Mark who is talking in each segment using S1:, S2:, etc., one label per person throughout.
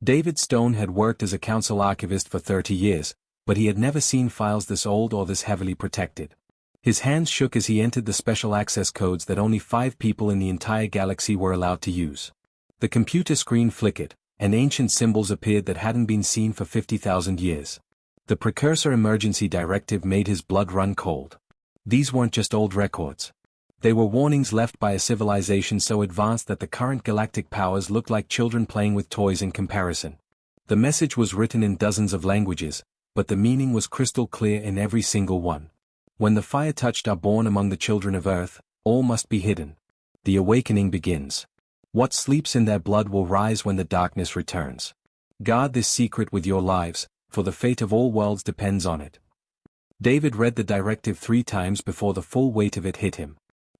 S1: David Stone had worked as a council archivist for 30 years, but he had never seen files this old or this heavily protected. His hands shook as he entered the special access codes that only 5 people in the entire galaxy were allowed to use. The computer screen flickered, and ancient symbols appeared that hadn't been seen for 50,000 years. The Precursor Emergency Directive made his blood run cold. These weren't just old records. They were warnings left by a civilization so advanced that the current galactic powers looked like children playing with toys in comparison. The message was written in dozens of languages, but the meaning was crystal clear in every single one. When the fire touched are born among the children of Earth, all must be hidden. The awakening begins. What sleeps in their blood will rise when the darkness returns. Guard this secret with your lives, for the fate of all worlds depends on it. David read the directive 3 times before the full weight of it hit him.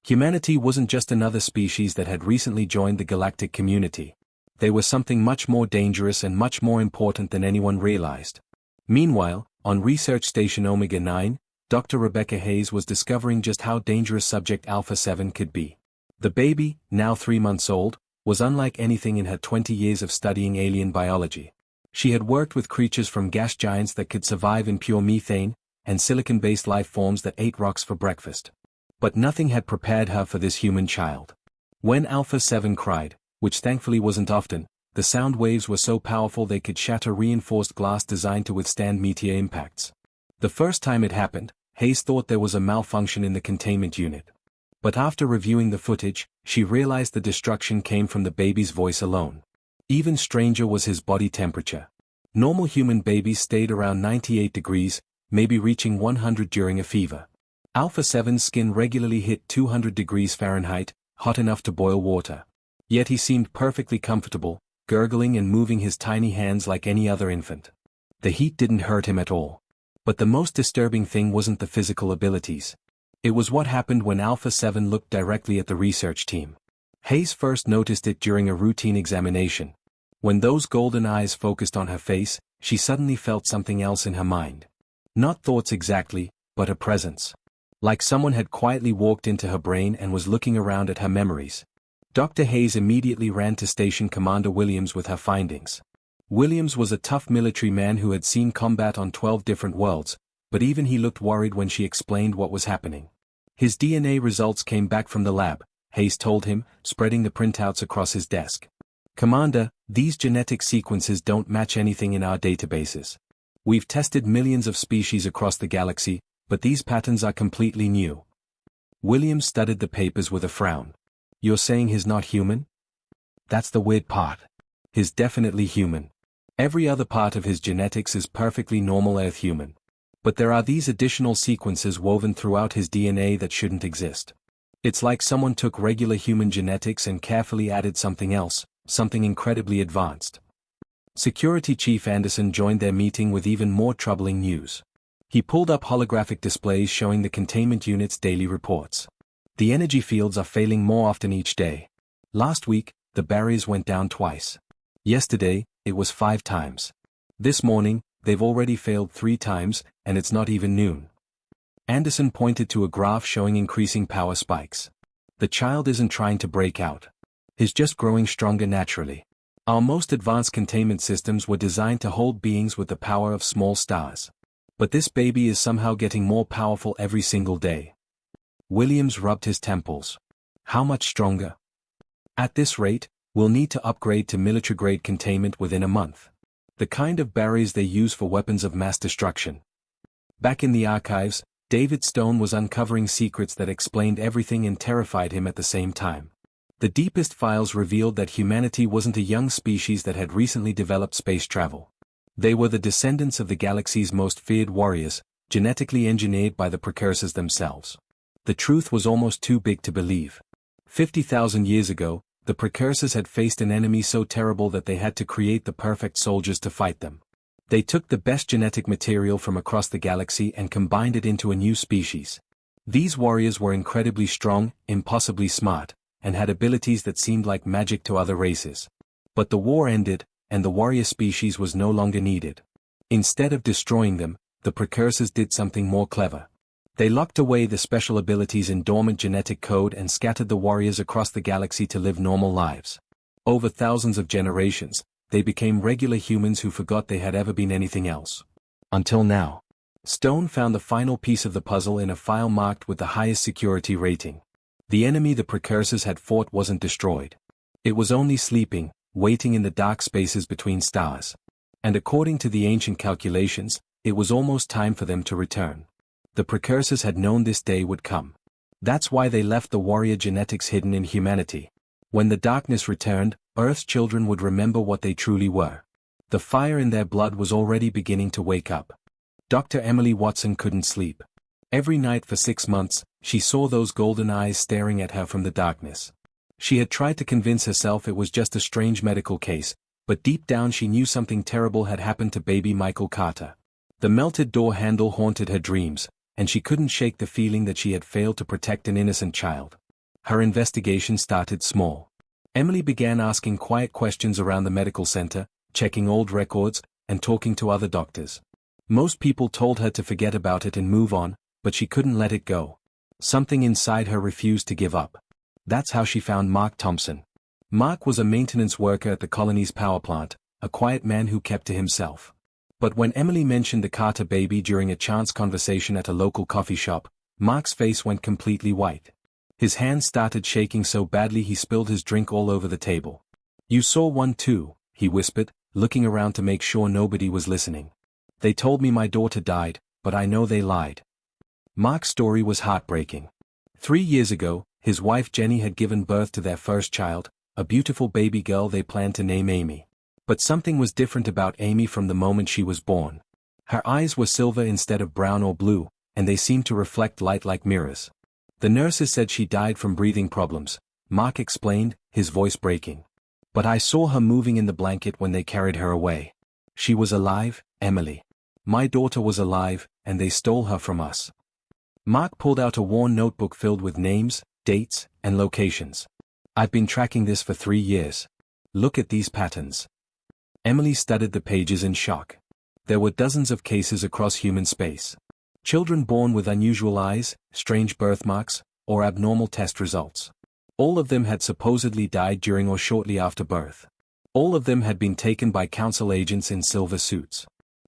S1: Humanity wasn't just another species that had recently joined the galactic community. They were something much more dangerous and much more important than anyone realized. Meanwhile, on Research Station Omega 9, Dr. Rebecca Hayes was discovering just how dangerous Subject Alpha 7 could be. The baby, now 3 months old, was unlike anything in her 20 years of studying alien biology. She had worked with creatures from gas giants that could survive in pure methane, and silicon-based life forms that ate rocks for breakfast. But nothing had prepared her for this human child. When Alpha 7 cried, which thankfully wasn't often, the sound waves were so powerful they could shatter reinforced glass designed to withstand meteor impacts. The first time it happened, Hayes thought there was a malfunction in the containment unit. But after reviewing the footage, she realized the destruction came from the baby's voice alone. Even stranger was his body temperature. Normal human babies stayed around 98 degrees, maybe reaching 100 during a fever. Alpha 7's skin regularly hit 200 degrees Fahrenheit, hot enough to boil water. Yet he seemed perfectly comfortable, gurgling and moving his tiny hands like any other infant. The heat didn't hurt him at all. But the most disturbing thing wasn't the physical abilities. It was what happened when Alpha 7 looked directly at the research team. Hayes first noticed it during a routine examination. When those golden eyes focused on her face, she suddenly felt something else in her mind. Not thoughts exactly, but a presence. Like someone had quietly walked into her brain and was looking around at her memories. Dr. Hayes immediately ran to Station Commander Williams with her findings. Williams was a tough military man who had seen combat on 12 different worlds, but even he looked worried when she explained what was happening. His DNA results came back from the lab, Hayes told him, spreading the printouts across his desk. Commander, these genetic sequences don't match anything in our databases. We've tested millions of species across the galaxy, but these patterns are completely new. Williams studied the papers with a frown. You're saying he's not human? That's the weird part. He's definitely human. Every other part of his genetics is perfectly normal Earth human. But there are these additional sequences woven throughout his DNA that shouldn't exist. It's like someone took regular human genetics and carefully added something else, something incredibly advanced. Security Chief Anderson joined their meeting with even more troubling news. He pulled up holographic displays showing the containment unit's daily reports. The energy fields are failing more often each day. Last week, the barriers went down twice. Yesterday, it was 5 times. This morning, they've already failed 3 times, and it's not even noon. Anderson pointed to a graph showing increasing power spikes. The child isn't trying to break out. He's just growing stronger naturally. Our most advanced containment systems were designed to hold beings with the power of small stars. But this baby is somehow getting more powerful every single day. Williams rubbed his temples. How much stronger? At this rate, we'll need to upgrade to military-grade containment within a month. The kind of barriers they use for weapons of mass destruction. Back in the archives, David Stone was uncovering secrets that explained everything and terrified him at the same time. The deepest files revealed that humanity wasn't a young species that had recently developed space travel. They were the descendants of the galaxy's most feared warriors, genetically engineered by the precursors themselves. The truth was almost too big to believe. 50,000 years ago, the precursors had faced an enemy so terrible that they had to create the perfect soldiers to fight them. They took the best genetic material from across the galaxy and combined it into a new species. These warriors were incredibly strong, impossibly smart, and had abilities that seemed like magic to other races. But the war ended, and the warrior species was no longer needed. Instead of destroying them, the precursors did something more clever. They locked away the special abilities in dormant genetic code and scattered the warriors across the galaxy to live normal lives. Over thousands of generations, they became regular humans who forgot they had ever been anything else. Until now. Stone found the final piece of the puzzle in a file marked with the highest security rating. The enemy the precursors had fought wasn't destroyed. It was only sleeping, waiting in the dark spaces between stars. And according to the ancient calculations, it was almost time for them to return. The precursors had known this day would come. That's why they left the warrior genetics hidden in humanity. When the darkness returned, Earth's children would remember what they truly were. The fire in their blood was already beginning to wake up. Dr. Emily Watson couldn't sleep. Every night for 6 months, she saw those golden eyes staring at her from the darkness. She had tried to convince herself it was just a strange medical case, but deep down she knew something terrible had happened to baby Michael Carter. The melted door handle haunted her dreams, and she couldn't shake the feeling that she had failed to protect an innocent child. Her investigation started small. Emily began asking quiet questions around the medical center, checking old records, and talking to other doctors. Most people told her to forget about it and move on, but she couldn't let it go. Something inside her refused to give up. That's how she found Mark Thompson. Mark was a maintenance worker at the colony's power plant, a quiet man who kept to himself. But when Emily mentioned the Carter baby during a chance conversation at a local coffee shop, Mark's face went completely white. His hands started shaking so badly he spilled his drink all over the table. "You saw one too," he whispered, looking around to make sure nobody was listening. "They told me my daughter died, but I know they lied." Mark's story was heartbreaking. 3 years ago, his wife Jenny had given birth to their first child, a beautiful baby girl they planned to name Amy. But something was different about Amy from the moment she was born. Her eyes were silver instead of brown or blue, and they seemed to reflect light like mirrors. The nurses said she died from breathing problems, Mark explained, his voice breaking. "But I saw her moving in the blanket when they carried her away. She was alive, Emily. My daughter was alive, and they stole her from us." Mark pulled out a worn notebook filled with names, dates, and locations. "I've been tracking this for 3 years. Look at these patterns." Emily studied the pages in shock. There were dozens of cases across human space. Children born with unusual eyes, strange birthmarks, or abnormal test results. All of them had supposedly died during or shortly after birth. All of them had been taken by council agents in silver suits.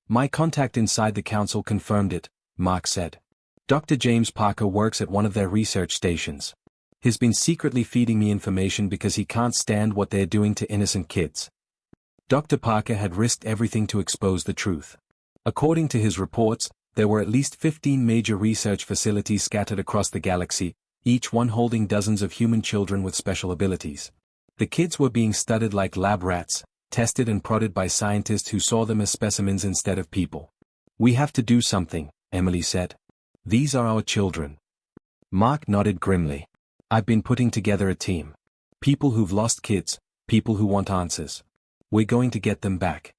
S1: "My contact inside the council confirmed it," Mark said. "Dr. James Parker works at one of their research stations. He's been secretly feeding me information because he can't stand what they're doing to innocent kids." Dr. Parker had risked everything to expose the truth. According to his reports, there were at least 15 major research facilities scattered across the galaxy, each one holding dozens of human children with special abilities. The kids were being studied like lab rats, tested and prodded by scientists who saw them as specimens instead of people. "We have to do something," Emily said. "These are our children." Mark nodded grimly. "I've been putting together a team. People who've lost kids, people who want answers. We're going to get them back."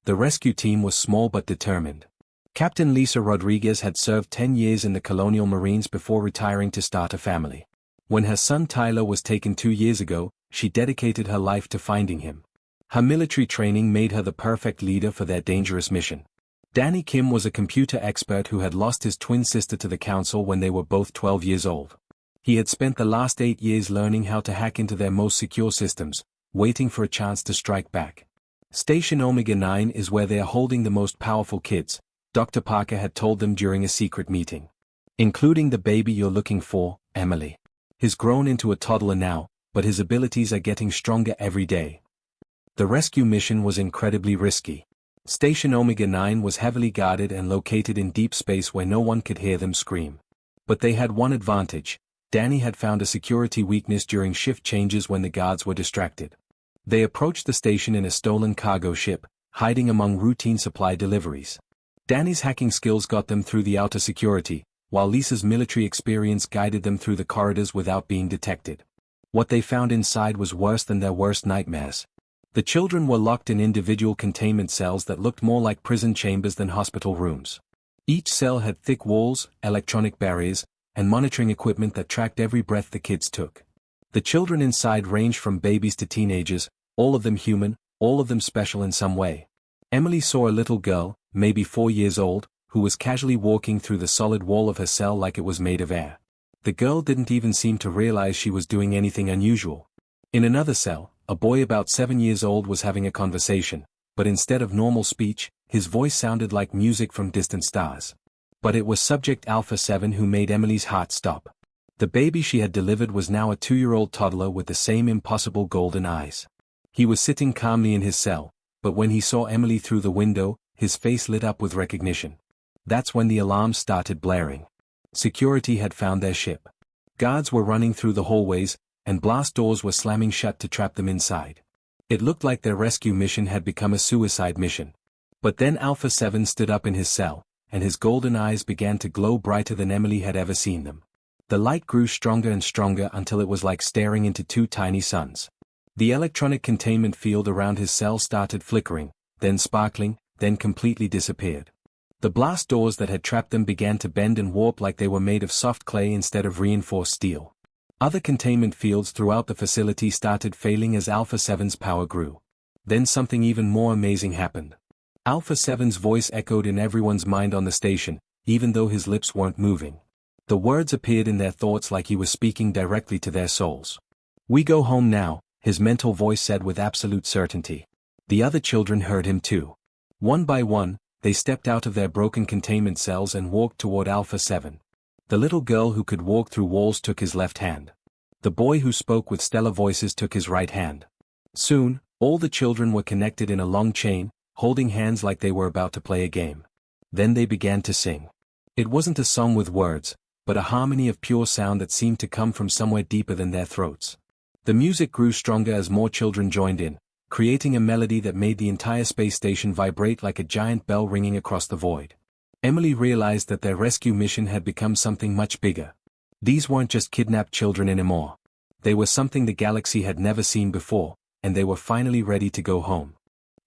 S1: The rescue team was small but determined. Captain Lisa Rodriguez had served 10 years in the Colonial Marines before retiring to start a family. When her son Tyler was taken 2 years ago, she dedicated her life to finding him. Her military training made her the perfect leader for their dangerous mission. Danny Kim was a computer expert who had lost his twin sister to the council when they were both 12 years old. He had spent the last 8 years learning how to hack into their most secure systems, waiting for a chance to strike back. Station Omega 9 is where they are holding the most powerful kids, Dr. Parker had told them during a secret meeting. "Including the baby you're looking for, Emily. He's grown into a toddler now, but his abilities are getting stronger every day." The rescue mission was incredibly risky. Station Omega 9 was heavily guarded and located in deep space where no one could hear them scream. But they had one advantage: Danny had found a security weakness during shift changes when the guards were distracted. They approached the station in a stolen cargo ship, hiding among routine supply deliveries. Danny's hacking skills got them through the outer security, while Lisa's military experience guided them through the corridors without being detected. What they found inside was worse than their worst nightmares. The children were locked in individual containment cells that looked more like prison chambers than hospital rooms. Each cell had thick walls, electronic barriers, and monitoring equipment that tracked every breath the kids took. The children inside ranged from babies to teenagers, all of them human, all of them special in some way. Emily saw a little girl, maybe 4 years old, who was casually walking through the solid wall of her cell like it was made of air. The girl didn't even seem to realize she was doing anything unusual. In another cell, a boy about 7 years old was having a conversation, but instead of normal speech, his voice sounded like music from distant stars. But it was Subject Alpha 7 who made Emily's heart stop. The baby she had delivered was now a 2-year-old toddler with the same impossible golden eyes. He was sitting calmly in his cell, but when he saw Emily through the window, his face lit up with recognition. That's when the alarms started blaring. Security had found their ship. Guards were running through the hallways, and blast doors were slamming shut to trap them inside. It looked like their rescue mission had become a suicide mission. But then Alpha 7 stood up in his cell, and his golden eyes began to glow brighter than Emily had ever seen them. The light grew stronger and stronger until it was like staring into 2 tiny suns. The electronic containment field around his cell started flickering, then sparkling, then completely disappeared. The blast doors that had trapped them began to bend and warp like they were made of soft clay instead of reinforced steel. Other containment fields throughout the facility started failing as Alpha 7's power grew. Then something even more amazing happened. Alpha 7's voice echoed in everyone's mind on the station, even though his lips weren't moving. The words appeared in their thoughts like he was speaking directly to their souls. "We go home now," his mental voice said with absolute certainty. The other children heard him too. One by one, they stepped out of their broken containment cells and walked toward Alpha 7. The little girl who could walk through walls took his left hand. The boy who spoke with stellar voices took his right hand. Soon, all the children were connected in a long chain, holding hands like they were about to play a game. Then they began to sing. It wasn't a song with words, but a harmony of pure sound that seemed to come from somewhere deeper than their throats. The music grew stronger as more children joined in, creating a melody that made the entire space station vibrate like a giant bell ringing across the void. Emily realized that their rescue mission had become something much bigger. These weren't just kidnapped children anymore. They were something the galaxy had never seen before, and they were finally ready to go home.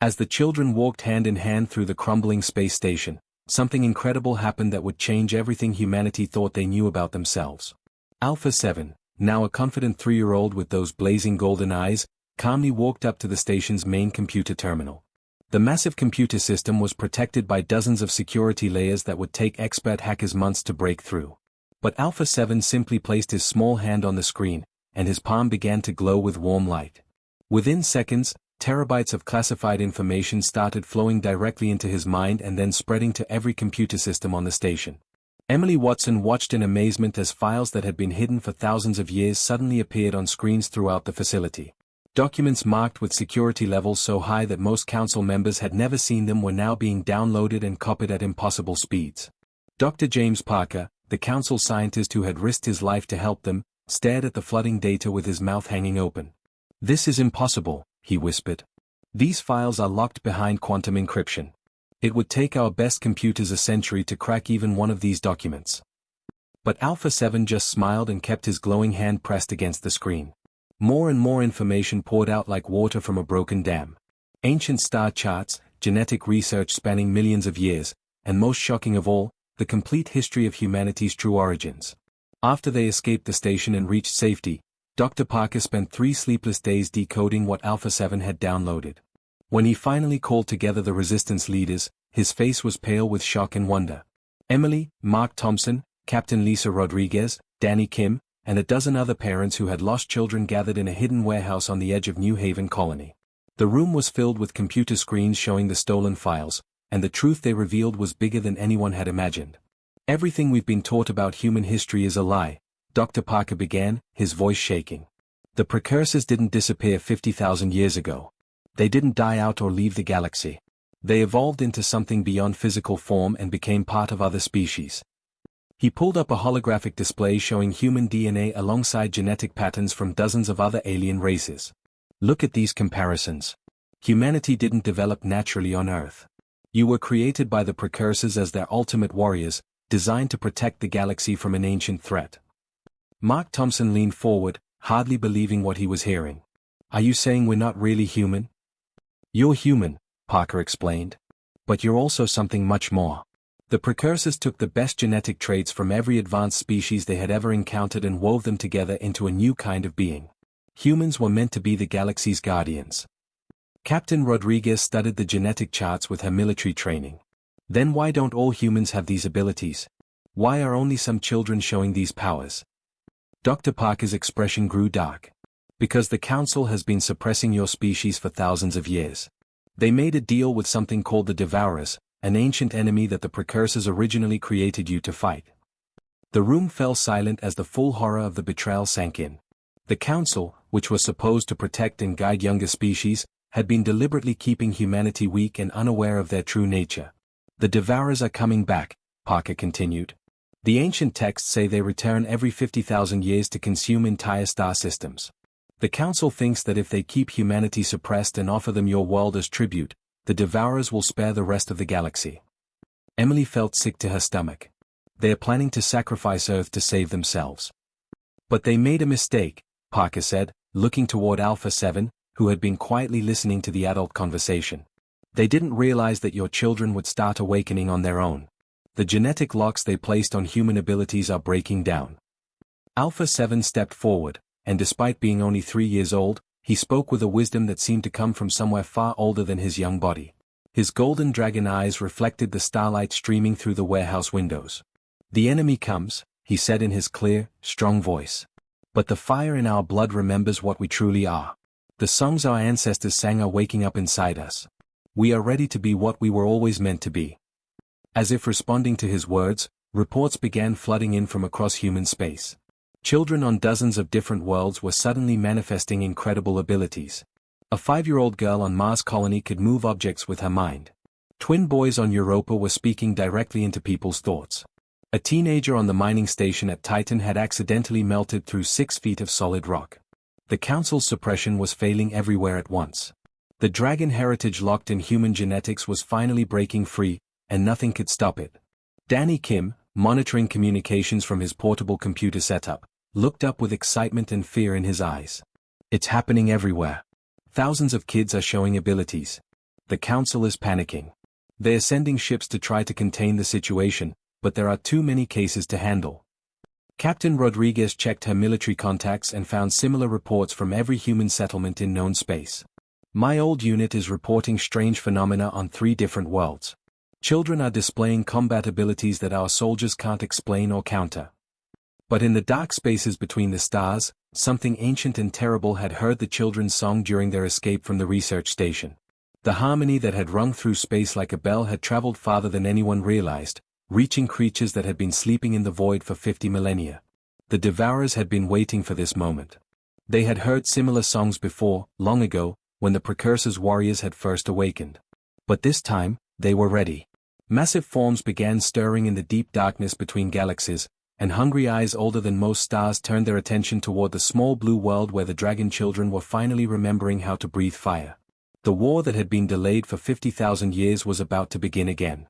S1: As the children walked hand in hand through the crumbling space station, something incredible happened that would change everything humanity thought they knew about themselves. Alpha 7, now a confident 3-year-old with those blazing golden eyes, calmly walked up to the station's main computer terminal. The massive computer system was protected by dozens of security layers that would take expert hackers months to break through. But Alpha 7 simply placed his small hand on the screen, and his palm began to glow with warm light. Within seconds, terabytes of classified information started flowing directly into his mind and then spreading to every computer system on the station. Emily Watson watched in amazement as files that had been hidden for thousands of years suddenly appeared on screens throughout the facility. Documents marked with security levels so high that most council members had never seen them were now being downloaded and copied at impossible speeds. Dr. James Parker, the council scientist who had risked his life to help them, stared at the flooding data with his mouth hanging open. "This is impossible," he whispered. "These files are locked behind quantum encryption. It would take our best computers a century to crack even one of these documents." But Alpha 7 just smiled and kept his glowing hand pressed against the screen. More and more information poured out like water from a broken dam. Ancient star charts, genetic research spanning millions of years, and most shocking of all, the complete history of humanity's true origins. After they escaped the station and reached safety, Dr. Parker spent 3 sleepless days decoding what Alpha 7 had downloaded. When he finally called together the resistance leaders, his face was pale with shock and wonder. Emily, Mark Thompson, Captain Lisa Rodriguez, Danny Kim, and a dozen other parents who had lost children gathered in a hidden warehouse on the edge of New Haven Colony. The room was filled with computer screens showing the stolen files, and the truth they revealed was bigger than anyone had imagined. "Everything we've been taught about human history is a lie," Dr. Parker began, his voice shaking. "The precursors didn't disappear 50,000 years ago. They didn't die out or leave the galaxy. They evolved into something beyond physical form and became part of other species." He pulled up a holographic display showing human DNA alongside genetic patterns from dozens of other alien races. "Look at these comparisons. Humanity didn't develop naturally on Earth. You were created by the precursors as their ultimate warriors, designed to protect the galaxy from an ancient threat." Mark Thompson leaned forward, hardly believing what he was hearing. "Are you saying we're not really human?" "You're human," Parker explained. "But you're also something much more. The precursors took the best genetic traits from every advanced species they had ever encountered and wove them together into a new kind of being. Humans were meant to be the galaxy's guardians." Captain Rodriguez studied the genetic charts with her military training. "Then why don't all humans have these abilities? Why are only some children showing these powers?" Dr. Parker's expression grew dark. Because the Council has been suppressing your species for thousands of years. They made a deal with something called the Devourers, an ancient enemy that the Precursors originally created you to fight. The room fell silent as the full horror of the betrayal sank in. The Council, which was supposed to protect and guide younger species, had been deliberately keeping humanity weak and unaware of their true nature. The Devourers are coming back, Parker continued. The ancient texts say they return every 50,000 years to consume entire star systems. The Council thinks that if they keep humanity suppressed and offer them your world as tribute, the Devourers will spare the rest of the galaxy. Emily felt sick to her stomach. They are planning to sacrifice Earth to save themselves. But they made a mistake, Parker said, looking toward Alpha 7, who had been quietly listening to the adult conversation. They didn't realize that your children would start awakening on their own. The genetic locks they placed on human abilities are breaking down. Alpha 7 stepped forward, and despite being only 3 years old, he spoke with a wisdom that seemed to come from somewhere far older than his young body. His golden dragon eyes reflected the starlight streaming through the warehouse windows. The enemy comes, he said in his clear, strong voice. But the fire in our blood remembers what we truly are. The songs our ancestors sang are waking up inside us. We are ready to be what we were always meant to be. As if responding to his words, reports began flooding in from across human space. Children on dozens of different worlds were suddenly manifesting incredible abilities. A 5-year-old girl on Mars colony could move objects with her mind. Twin boys on Europa were speaking directly into people's thoughts. A teenager on the mining station at Titan had accidentally melted through 6 feet of solid rock. The Council's suppression was failing everywhere at once. The dragon heritage locked in human genetics was finally breaking free, and nothing could stop it. Danny Kim, monitoring communications from his portable computer setup, looked up with excitement and fear in his eyes. It's happening everywhere. Thousands of kids are showing abilities. The Council is panicking. They are sending ships to try to contain the situation, but there are too many cases to handle. Captain Rodriguez checked her military contacts and found similar reports from every human settlement in known space. My old unit is reporting strange phenomena on 3 different worlds. Children are displaying combat abilities that our soldiers can't explain or counter. But in the dark spaces between the stars, something ancient and terrible had heard the children's song during their escape from the research station. The harmony that had rung through space like a bell had traveled farther than anyone realized, reaching creatures that had been sleeping in the void for 50 millennia. The Devourers had been waiting for this moment. They had heard similar songs before, long ago, when the Precursors' warriors had first awakened. But this time, they were ready. Massive forms began stirring in the deep darkness between galaxies, and hungry eyes older than most stars turned their attention toward the small blue world where the dragon children were finally remembering how to breathe fire. The war that had been delayed for 50,000 years was about to begin again.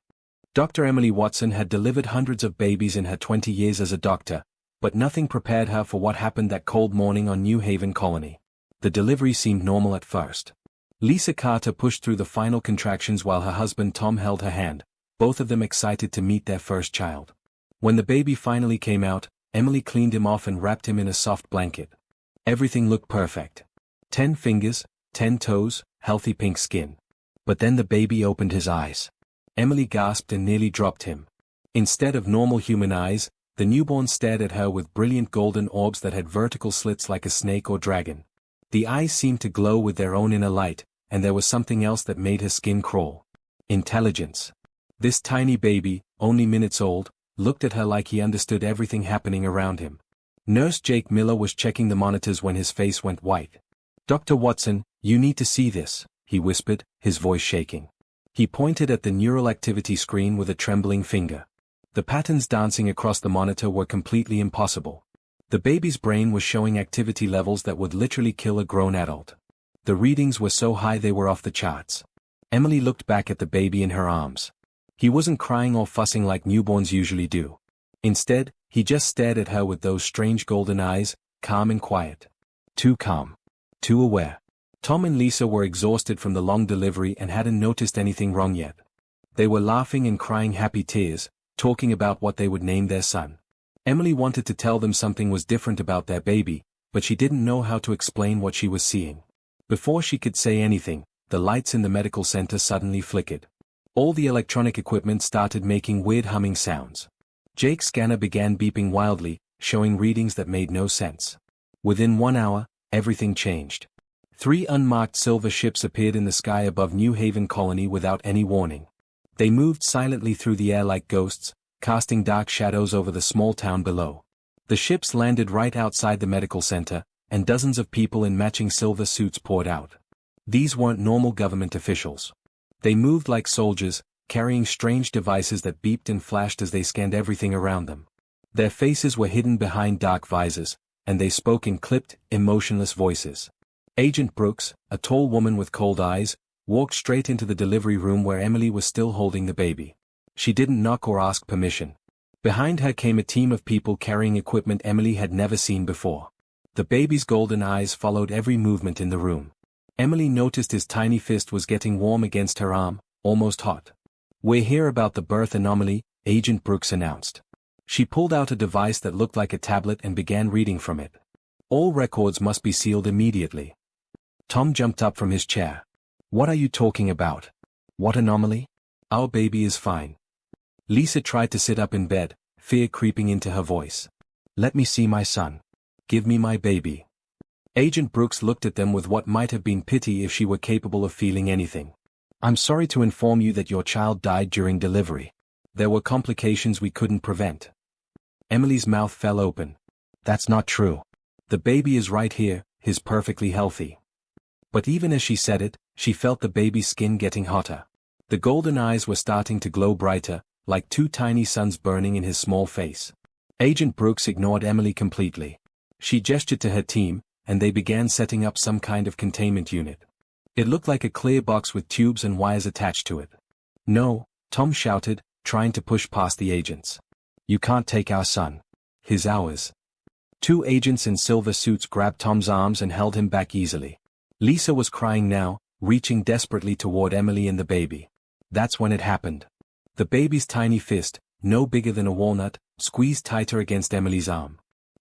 S1: Dr. Emily Watson had delivered hundreds of babies in her 20 years as a doctor, but nothing prepared her for what happened that cold morning on New Haven Colony. The delivery seemed normal at first. Lisa Carter pushed through the final contractions while her husband Tom held her hand, both of them excited to meet their first child. When the baby finally came out, Emily cleaned him off and wrapped him in a soft blanket. Everything looked perfect. 10 fingers, 10 toes, healthy pink skin. But then the baby opened his eyes. Emily gasped and nearly dropped him. Instead of normal human eyes, the newborn stared at her with brilliant golden orbs that had vertical slits like a snake or dragon. The eyes seemed to glow with their own inner light, and there was something else that made her skin crawl. Intelligence. This tiny baby, only minutes old, looked at her like he understood everything happening around him. Nurse Jake Miller was checking the monitors when his face went white. "Dr. Watson, you need to see this," he whispered, his voice shaking. He pointed at the neural activity screen with a trembling finger. The patterns dancing across the monitor were completely impossible. The baby's brain was showing activity levels that would literally kill a grown adult. The readings were so high they were off the charts. Emily looked back at the baby in her arms. He wasn't crying or fussing like newborns usually do. Instead, he just stared at her with those strange golden eyes, calm and quiet. Too calm. Too aware. Tom and Lisa were exhausted from the long delivery and hadn't noticed anything wrong yet. They were laughing and crying happy tears, talking about what they would name their son. Emily wanted to tell them something was different about their baby, but she didn't know how to explain what she was seeing. Before she could say anything, the lights in the medical center suddenly flickered. All the electronic equipment started making weird humming sounds. Jake's scanner began beeping wildly, showing readings that made no sense. Within 1 hour, everything changed. 3 unmarked silver ships appeared in the sky above New Haven Colony without any warning. They moved silently through the air like ghosts, casting dark shadows over the small town below. The ships landed right outside the medical center, and dozens of people in matching silver suits poured out. These weren't normal government officials. They moved like soldiers, carrying strange devices that beeped and flashed as they scanned everything around them. Their faces were hidden behind dark visors, and they spoke in clipped, emotionless voices. Agent Brooks, a tall woman with cold eyes, walked straight into the delivery room where Emily was still holding the baby. She didn't knock or ask permission. Behind her came a team of people carrying equipment Emily had never seen before. The baby's golden eyes followed every movement in the room. Emily noticed his tiny fist was getting warm against her arm, almost hot. "We're here about the birth anomaly," Agent Brooks announced. She pulled out a device that looked like a tablet and began reading from it. "All records must be sealed immediately." Tom jumped up from his chair. "What are you talking about? What anomaly? Our baby is fine." Lisa tried to sit up in bed, fear creeping into her voice. "Let me see my son. Give me my baby." Agent Brooks looked at them with what might have been pity if she were capable of feeling anything. "I'm sorry to inform you that your child died during delivery. There were complications we couldn't prevent." Emily's mouth fell open. "That's not true. The baby is right here, he's perfectly healthy." But even as she said it, she felt the baby's skin getting hotter. The golden eyes were starting to glow brighter, like 2 tiny suns burning in his small face. Agent Brooks ignored Emily completely. She gestured to her team, and they began setting up some kind of containment unit. It looked like a clear box with tubes and wires attached to it. "No," Tom shouted, trying to push past the agents. "You can't take our son. He's ours." 2 agents in silver suits grabbed Tom's arms and held him back easily. Lisa was crying now, reaching desperately toward Emily and the baby. That's when it happened. The baby's tiny fist, no bigger than a walnut, squeezed tighter against Emily's arm.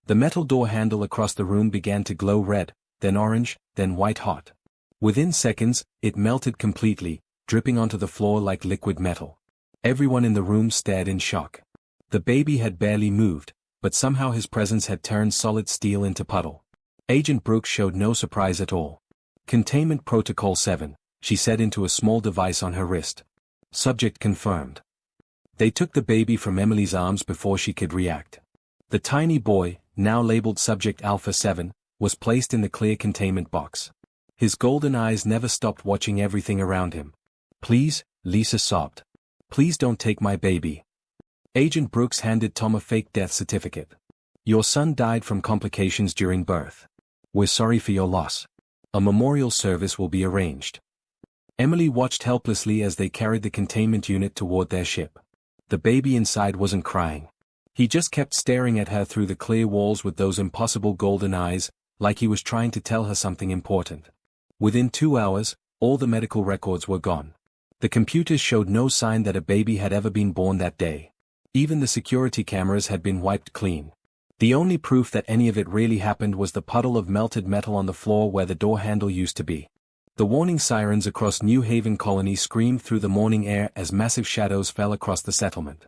S1: The metal door handle across the room began to glow red, then orange, then white hot. Within seconds, it melted completely, dripping onto the floor like liquid metal. Everyone in the room stared in shock. The baby had barely moved, but somehow his presence had turned solid steel into puddle. Agent Brooks showed no surprise at all. "Containment Protocol 7, she said into a small device on her wrist. "Subject confirmed." They took the baby from Emily's arms before she could react. The tiny boy, now labeled Subject Alpha 7, was placed in the clear containment box. His golden eyes never stopped watching everything around him. "Please," Lisa sobbed. "Please don't take my baby." Agent Brooks handed Tom a fake death certificate. "Your son died from complications during birth. We're sorry for your loss. A memorial service will be arranged." Emily watched helplessly as they carried the containment unit toward their ship. The baby inside wasn't crying. He just kept staring at her through the clear walls with those impossible golden eyes, like he was trying to tell her something important. Within 2 hours, all the medical records were gone. The computers showed no sign that a baby had ever been born that day. Even the security cameras had been wiped clean. The only proof that any of it really happened was the puddle of melted metal on the floor where the door handle used to be. The warning sirens across New Haven Colony screamed through the morning air as massive shadows fell across the settlement.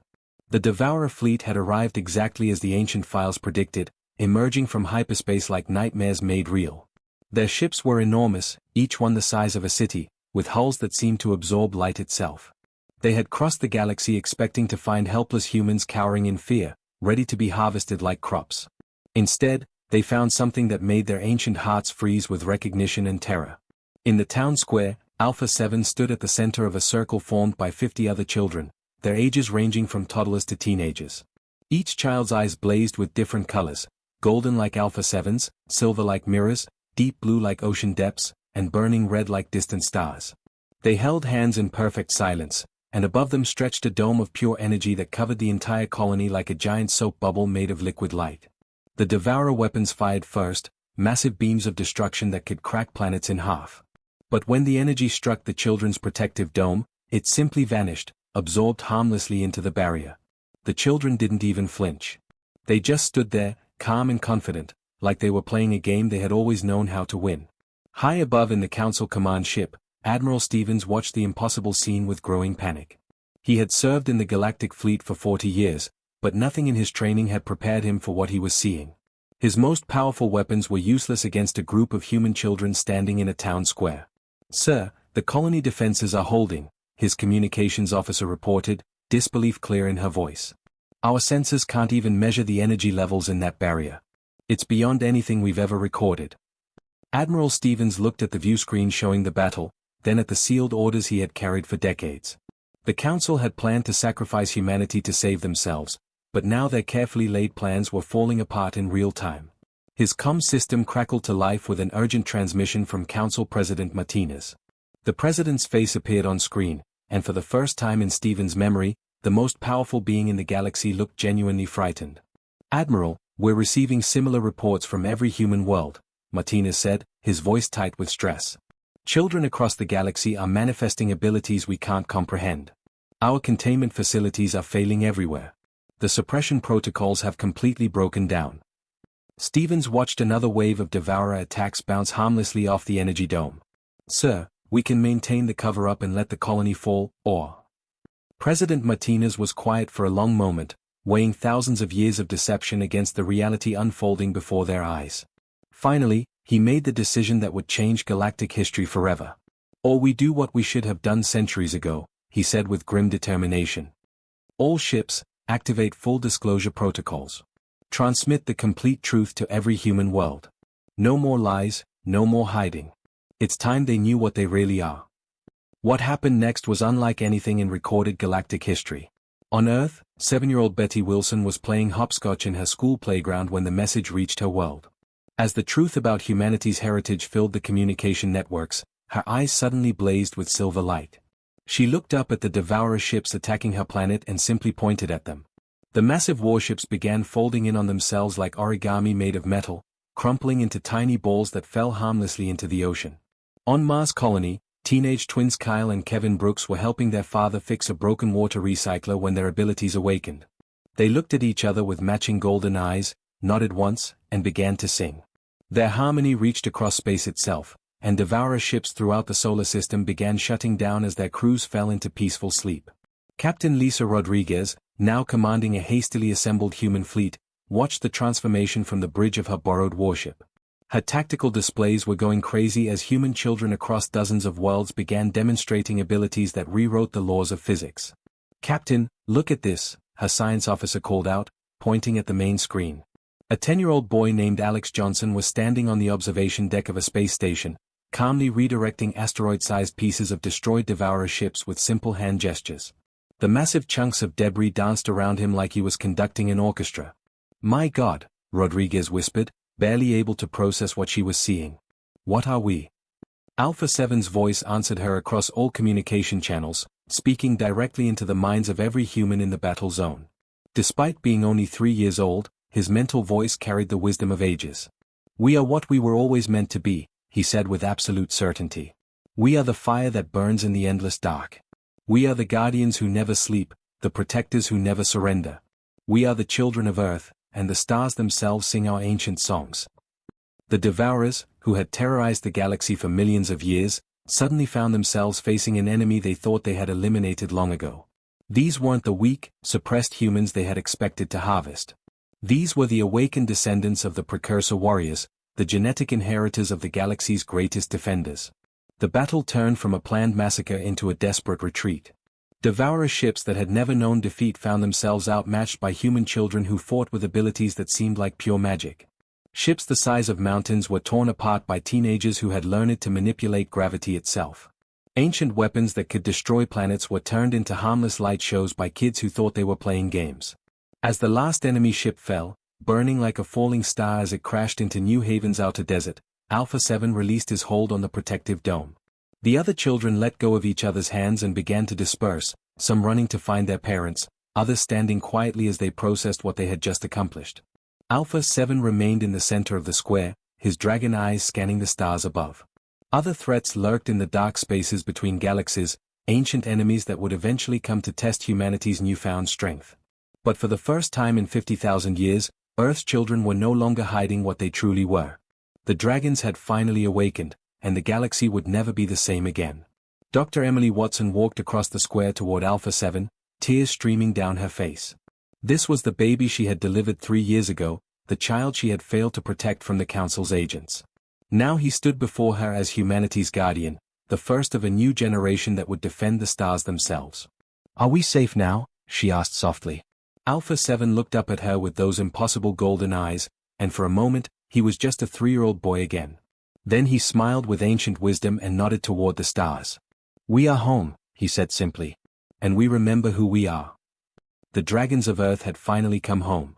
S1: The Devourer fleet had arrived exactly as the ancient files predicted, emerging from hyperspace like nightmares made real. Their ships were enormous, each one the size of a city, with hulls that seemed to absorb light itself. They had crossed the galaxy expecting to find helpless humans cowering in fear, ready to be harvested like crops. Instead, they found something that made their ancient hearts freeze with recognition and terror. In the town square, Alpha 7 stood at the center of a circle formed by 50 other children, their ages ranging from toddlers to teenagers. Each child's eyes blazed with different colors, golden like Alpha 7's, silver like mirrors, deep blue like ocean depths, and burning red like distant stars. They held hands in perfect silence, and above them stretched a dome of pure energy that covered the entire colony like a giant soap bubble made of liquid light. The Devourer weapons fired first, massive beams of destruction that could crack planets in half. But when the energy struck the children's protective dome, it simply vanished, absorbed harmlessly into the barrier. The children didn't even flinch. They just stood there, calm and confident, like they were playing a game they had always known how to win. High above in the Council Command ship, Admiral Stevens watched the impossible scene with growing panic. He had served in the Galactic Fleet for 40 years, but nothing in his training had prepared him for what he was seeing. His most powerful weapons were useless against a group of human children standing in a town square. "Sir, the colony defenses are holding," his communications officer reported, disbelief clear in her voice. "Our sensors can't even measure the energy levels in that barrier. It's beyond anything we've ever recorded." Admiral Stevens looked at the view screen showing the battle, then at the sealed orders he had carried for decades. The Council had planned to sacrifice humanity to save themselves, but now their carefully laid plans were falling apart in real time. His comm system crackled to life with an urgent transmission from Council President Martinez. The President's face appeared on screen, and for the first time in Stevens' memory, the most powerful being in the galaxy looked genuinely frightened. "Admiral, we're receiving similar reports from every human world," Martinez said, his voice tight with stress. "Children across the galaxy are manifesting abilities we can't comprehend. Our containment facilities are failing everywhere. The suppression protocols have completely broken down." Stevens watched another wave of Devourer attacks bounce harmlessly off the energy dome. "Sir, we can maintain the cover-up and let the colony fall, or..." President Martinez was quiet for a long moment, weighing thousands of years of deception against the reality unfolding before their eyes. Finally, he made the decision that would change galactic history forever. "Or we do what we should have done centuries ago," he said with grim determination. "All ships, activate full disclosure protocols. Transmit the complete truth to every human world. No more lies, no more hiding. It's time they knew what they really are." What happened next was unlike anything in recorded galactic history. On Earth, 7-year-old Betty Wilson was playing hopscotch in her school playground when the message reached her world. As the truth about humanity's heritage filled the communication networks, her eyes suddenly blazed with silver light. She looked up at the Devourer ships attacking her planet and simply pointed at them. The massive warships began folding in on themselves like origami made of metal, crumpling into tiny balls that fell harmlessly into the ocean. On Mars Colony, teenage twins Kyle and Kevin Brooks were helping their father fix a broken water recycler when their abilities awakened. They looked at each other with matching golden eyes, nodded once, and began to sing. Their harmony reached across space itself, and Devourer ships throughout the solar system began shutting down as their crews fell into peaceful sleep. Captain Lisa Rodriguez, now commanding a hastily assembled human fleet, watched the transformation from the bridge of her borrowed warship. Her tactical displays were going crazy as human children across dozens of worlds began demonstrating abilities that rewrote the laws of physics. "Captain, look at this," her science officer called out, pointing at the main screen. A 10-year-old boy named Alex Johnson was standing on the observation deck of a space station, calmly redirecting asteroid-sized pieces of destroyed Devourer ships with simple hand gestures. The massive chunks of debris danced around him like he was conducting an orchestra. "My God," Rodriguez whispered, barely able to process what she was seeing. "What are we?" Alpha 7's voice answered her across all communication channels, speaking directly into the minds of every human in the battle zone. Despite being only 3 years old, his mental voice carried the wisdom of ages. "We are what we were always meant to be," he said with absolute certainty. "We are the fire that burns in the endless dark. We are the guardians who never sleep, the protectors who never surrender. We are the children of Earth, and the stars themselves sing our ancient songs." The Devourers, who had terrorized the galaxy for millions of years, suddenly found themselves facing an enemy they thought they had eliminated long ago. These weren't the weak, suppressed humans they had expected to harvest. These were the awakened descendants of the precursor warriors, the genetic inheritors of the galaxy's greatest defenders. The battle turned from a planned massacre into a desperate retreat. Devourer ships that had never known defeat found themselves outmatched by human children who fought with abilities that seemed like pure magic. Ships the size of mountains were torn apart by teenagers who had learned to manipulate gravity itself. Ancient weapons that could destroy planets were turned into harmless light shows by kids who thought they were playing games. As the last enemy ship fell, burning like a falling star as it crashed into New Haven's outer desert, Alpha 7 released his hold on the protective dome. The other children let go of each other's hands and began to disperse, some running to find their parents, others standing quietly as they processed what they had just accomplished. Alpha 7 remained in the center of the square, his dragon eyes scanning the stars above. Other threats lurked in the dark spaces between galaxies, ancient enemies that would eventually come to test humanity's newfound strength. But for the first time in 50,000 years, Earth's children were no longer hiding what they truly were. The dragons had finally awakened, and the galaxy would never be the same again. Dr. Emily Watson walked across the square toward Alpha 7, tears streaming down her face. This was the baby she had delivered 3 years ago, the child she had failed to protect from the Council's agents. Now he stood before her as humanity's guardian, the first of a new generation that would defend the stars themselves. "Are we safe now?" she asked softly. Alpha 7 looked up at her with those impossible golden eyes, and for a moment, he was just a 3-year-old boy again. Then he smiled with ancient wisdom and nodded toward the stars. "We are home," he said simply. "And we remember who we are." The dragons of Earth had finally come home.